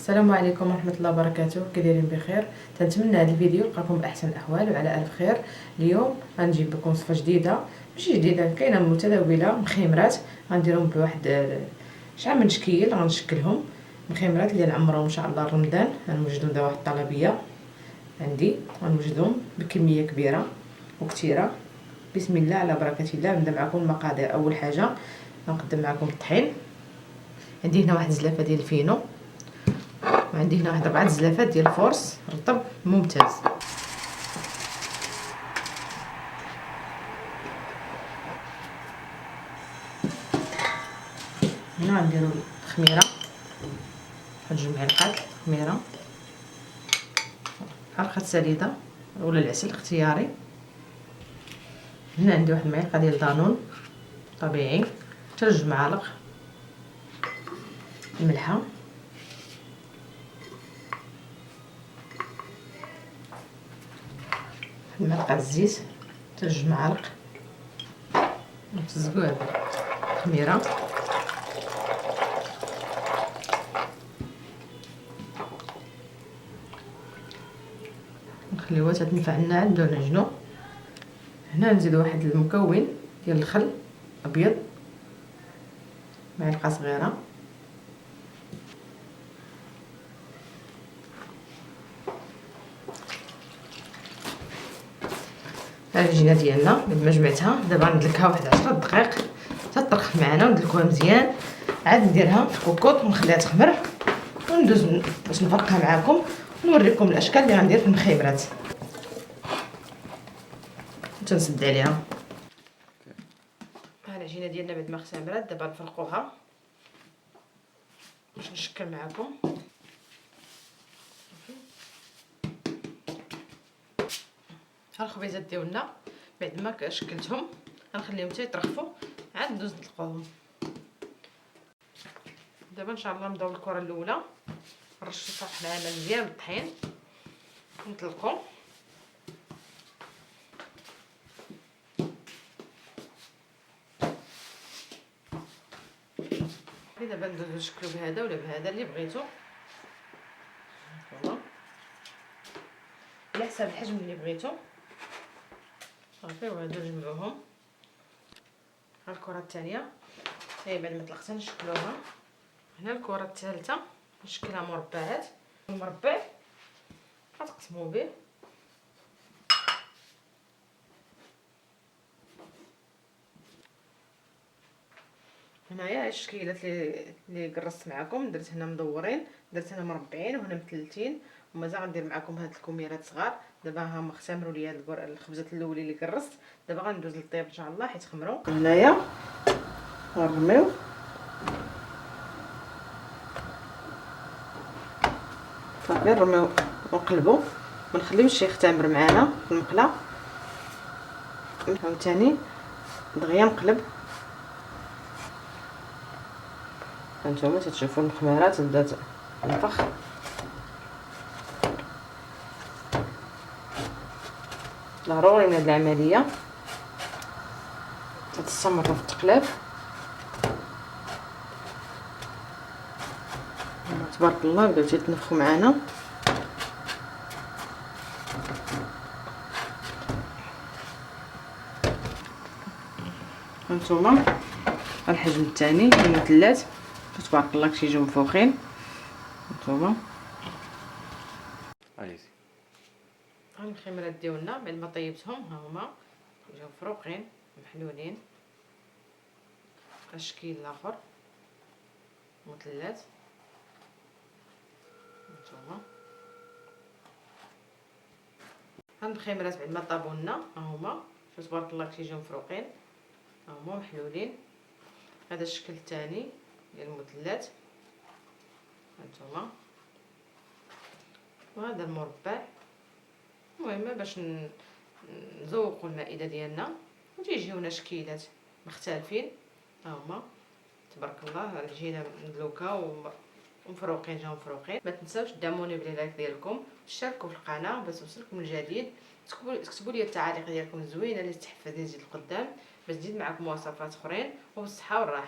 السلام عليكم ورحمه الله وبركاته. كي دايرين بخير؟ تنتمنى هذا الفيديو يلقاكم باحسن الاحوال وعلى الف خير. اليوم غنجيب لكم وصفه جديده، ماشي جديده، كاينه متداوله، مخيمرات غنديرهم بواحد شحال من شكل. غنشكلهم مخيمرات اللي نعمرهم ان شاء الله رمضان. غنوجدهم دا واحد الطلبيه عندي، غنوجدهم بكميه كبيره وكثيره. بسم الله على بركه الله. نبدا معكم المقادير. اول حاجه غنقدم معكم الطحين. عندي هنا واحد الزلافه ديال الفينو، وعندي هنا واحد 4 زلافات ديال الفورس رطب ممتاز. هنا غنديروا الخميره، واحد 2 معالق خميره، حلقه سليده ولا العسل اختياري. هنا عندي واحد المعلقه ديال دانون طبيعي، حتى 2 معالق الملحه، معلقه الزيت، حتى 2 معالق. نتزقوا هاد الخميره، نخليوها تتنفع لنا عاد نبداو نعجنو. هنا نزيد واحد المكون ديال الخل ابيض، معلقه صغيره. العجينه ديالنا بعد ما جمعتها دابا ندلكها واحد 10 دقائق حتى تطرخ معنا، وندلكوها مزيان. عاد نديرها في الكوكوط ونخليها تخمر، وندوز باش نفرقها معاكم ونوريكم الاشكال اللي غندير في المخيمرات. تنسد عليها. ها العجينه ديالنا بعد ما اختمرات، دابا نفرقوها باش نشكل معاكم. ها الخبيزات ديالنا بعد ما شكلتهم غنخليهم حتى يترخفوا، عاد ندوز نطلقوهم. دابا ان شاء الله نبداو بالكره الاولى. نرشوا الطرح معنا مزيان بالطحين ونطلقوا. دابا ندوزو نشكلو بهذا ولا بهذا اللي بغيتو، فوالا على حساب الحجم اللي بغيتو. صافي، وهادو نجمعوهم. ها الكره الثانيه هي بعد ما طلقتها نشكلوها. هنا الكره الثالثه نشكلها مربعات. المربع غتقسموا به، هنايا الشكيلات اللي قرصت معكم. درت هنا مدورين، درت هنا مربعين، وهنا مثلثين، ومازال غندير معكم هاد الكميرات صغار. دابا هما اختمروا لي هاد الخبزات الاولين اللي قرصت. دابا غندوز للطياب ان شاء الله حيت خمروا. هنايا غنرميو صافي، نرميو ونقلبو، ما نخليوش يختمر معنا في المقله. عاوتاني دغيا نقلب. هانتوما تتشوفوا المخمرات بدات تنفخ. ضروري من هاد العمليه تستمروا في التقلاب. تبارك الله بداو تيتنفخوا معنا. هانتوما الحجم الثاني المثلث تبارك الله كيجيو منفوخين. هانتوما ها المخيمرات ديالنا بعد ما طيبتهم ها هما جاو مفروقين محلولين. الشكل الاخر مثلث. هانتوما ها المخيمرات بعد ما طابوا لنا ها هما تبارك الله كيجيو مفروقين، ها هما محلولين. هذا الشكل الثاني ديال المثلث هانتوما، وهذا المربع. المهم باش نزوقوا المائده ديالنا وتيجيونا شكيلات مختلفين. ها هما تبارك الله العجينه مدلوكه ومفروقين، جاو مفروقين. ما تنساوش تدعموني باللايك ديالكم، تشتركوا في القناه باش توصلكم الجديد، تكتبوا لي التعاليق ديالكم الزوينه اللي تحفزني نزيد لقدام باش نزيد معكم وصفات اخرين، وبالصحه والراحه.